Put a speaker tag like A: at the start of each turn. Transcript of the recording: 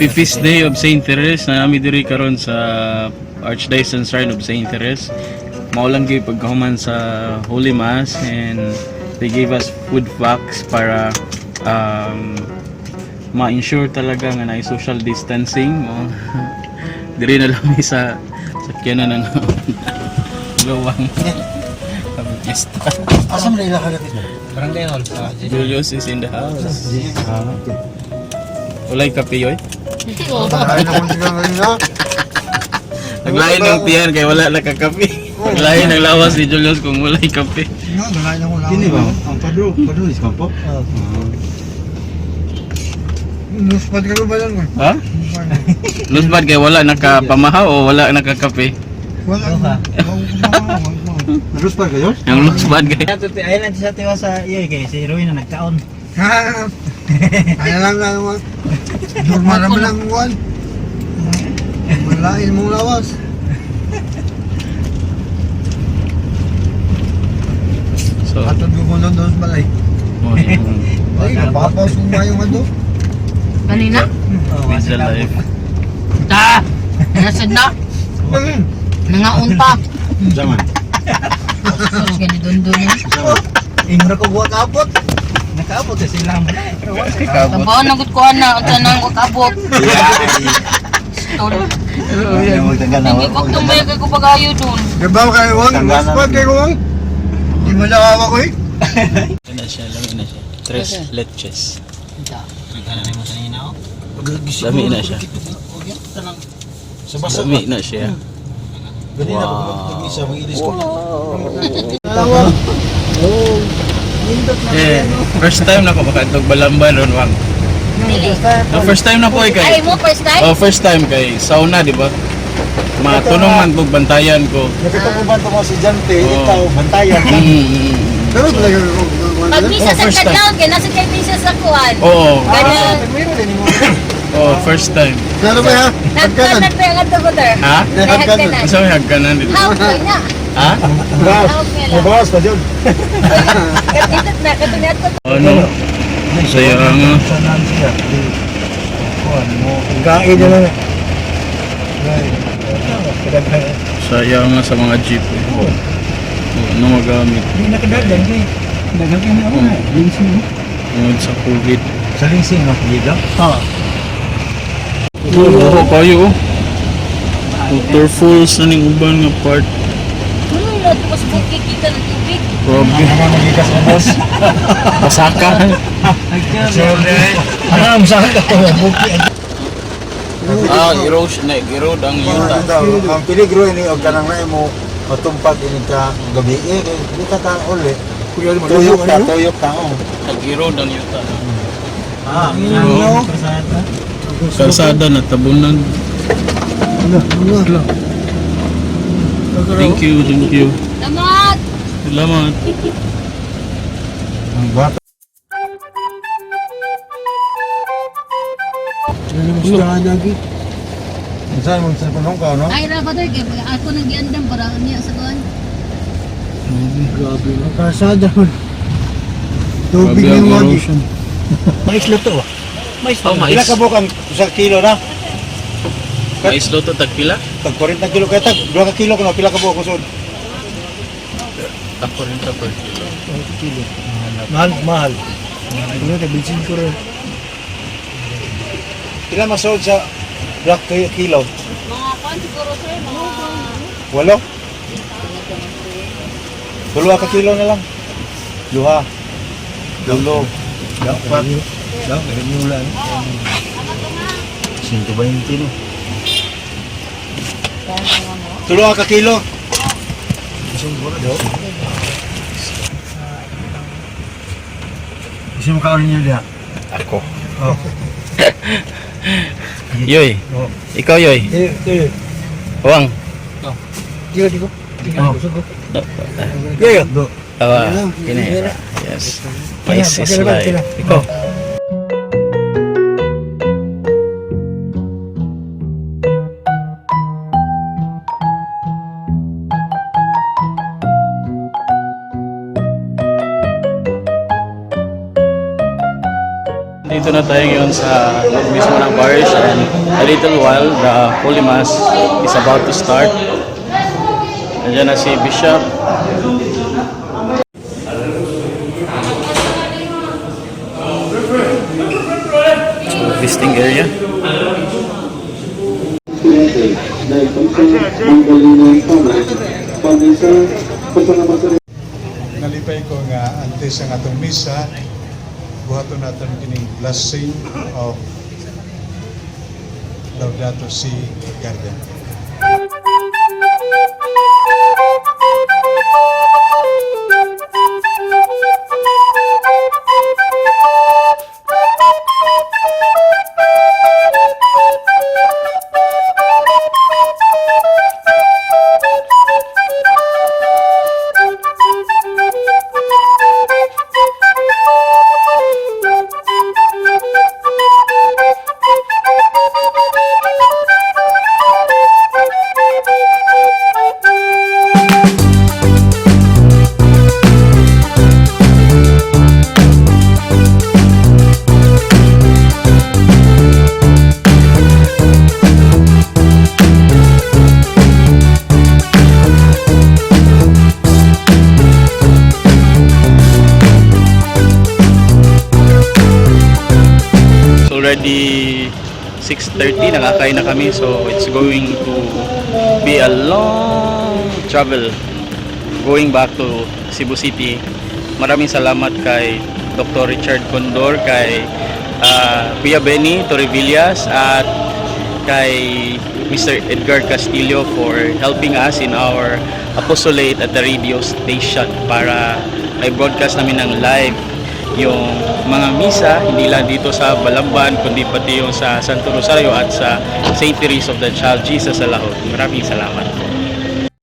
A: Happy Feast Day of Saint Therese na nami diri karon sa Archdiocese Shrine of Saint Therese. Maulang gyud pagkahuman sa Holy Mass, and they gave us food packs para ma-ensure talaga nga na social distancing. Diri na lang sa sakyanan ng gawang pista.
B: Asa man ila kagatis mo?
C: Barangay Hall.
A: Julius is in the house. Walay kape yoy.
B: Ay na kung ngayon na.
A: Naglain ng tiyan kay wala na kakape. Naglain ng lawas si Julius kung walay kape.
B: No, nalain ako lang.
C: Kini ba? Ang padro is kampo.
B: Nuspad ka ba lang?
A: Ha? Lusbad kay wala nakapamahaw o wala nakakape.
B: Wala. Nuspad kayo?
A: Ang lusbad kay.
C: Ayun lang sa tiwa sa iyo kay si Roy na nagkaon.
B: Ha. Ay lang naman. Normal naman ang one. Malain mong lawas.
A: So,
B: Atod ko muna doon sa balay. Ay, napapaw sumayo nga doon.
D: Kanina?
A: with the life.
D: Ta! Nasad na! Nangaon pa!
C: Zaman.
D: Sos gani doon yun.
C: Ingro ko buat abot. Nakaabot sa silang.
D: Tabaw nagut ko na, unta nang wakabot. Tol. Hindi ko tumay kay ko pag-ayo doon.
B: Gabaw kayo wang, nuspad kayo wang. Di mo nakawa ko eh.
A: Ano siya, lami na siya. Tres leches. Lami na siya. Lami na siya.
C: Ganina ko mag-isa mag-ilis ko.
A: Eh, first time na ko makatog balamban ron, wang. First time na po
D: Ay
A: kay.
D: mo first time?
A: Oh, first time kay sauna, di ba? Matunong man kog bantayan ko.
C: Nakatukuban ko mo si Jante,
A: Oo.
C: ikaw, bantayan.
B: Pero talaga ako.
D: Pag misa sa
A: first time.
D: kadlaw, kaya nasa kay misa sa kuwan.
A: Oo.
D: Ganyan.
C: Meron din mo.
A: Oh, first time.
B: Pero ba ha? Pagkanan.
D: Nagkanan pa yung ato ko there.
A: Ha?
D: Nagkanan.
A: Gusto mo hagkanan dito?
D: How ko na?
A: Ha?
D: How ko na?
C: Mabawas pa dyan.
D: Katitot na, katunyat ko.
A: Ano? Saya nga.
C: Saan siya? Kuhan mo. Kain na lang.
A: Saya nga sa mga jeep. Oh, ano magamit?
C: Hindi nakadagan kay. Nagagay na ako na. Linsing mo.
A: Tungod sa COVID.
C: Sa linsing no? Liga? Ha.
A: Oo, kayo. Waterfalls na ning uban nga part.
D: Ano na, mas bukit kita ng tubig.
A: Grabe.
C: Ano magigas mo boss?
A: Pasaka.
C: Ano sa akin ka buki.
A: Ah, erode ang yuta.
C: Ang peligro ini og kanang na mo matumpag ini ka gabi di ka ta uli. Tuyok ta oh.
A: Nag-erode ang yuta.
C: Ah,
A: Oo. Kalsada na tabunan. Thank you, thank you.
D: Salamat!
A: Salamat.
C: Ang bata. Saan mo sa panong ka no?
D: Ay, Rabador, ako nang giandam para niya sa kuwan.
B: Grabe. Kasada man.
A: Grabe
B: Tubig
A: ang
B: yung wagi.
A: erosion.
C: Mais luto. Mais.
A: Oh, mais.
C: Ila ka bukang sa kilo na.
A: Mais loto tagpila?
C: Tag 40 kilo kaya tag 2 ka kilo kuno pila ka buok kusod.
A: Ako rin ka per.
C: Mahal. Ano ta bensin ko rin. Pila masold sa black kilo?
D: Mga kwan siguro sir, mga...
C: Walo? 2 ka kilo na lang. Luha. Dulo. Dapat. Dapat ini ulan. 120 no. 2 ka kilo. Gusto mo kaon niyo dia?
A: Ako.
C: Oh.
A: Yoy.
C: Oh.
A: Ikaw, Yoy. Wang.
C: Diyo diko. Oh.
A: Yoy. Awa. Kini. Yes. Mais is life. Ikaw. nandito na tayo ngayon sa mismo ng parish, and a little while the Holy Mass is about to start. Nandiyan na si Bishop. Visiting area.
E: Nalipay ko nga antes ang atong misa, buhaton natin kining blessing of Laudato Si Garden.
A: Already 6:30, nakakain na kami, so it's going to be a long travel going back to Cebu City. Maraming salamat kay Dr. Richard Condor, kay Kuya Benny Torrevillas, at kay Mr. Edgar Castillo for helping us in our apostolate at the radio station para may broadcast namin ng live yung mga misa, hindi lang dito sa Balamban kundi pati yung sa Santo Rosario at sa St. Therese of the Child Jesus sa Lahot. Maraming salamat.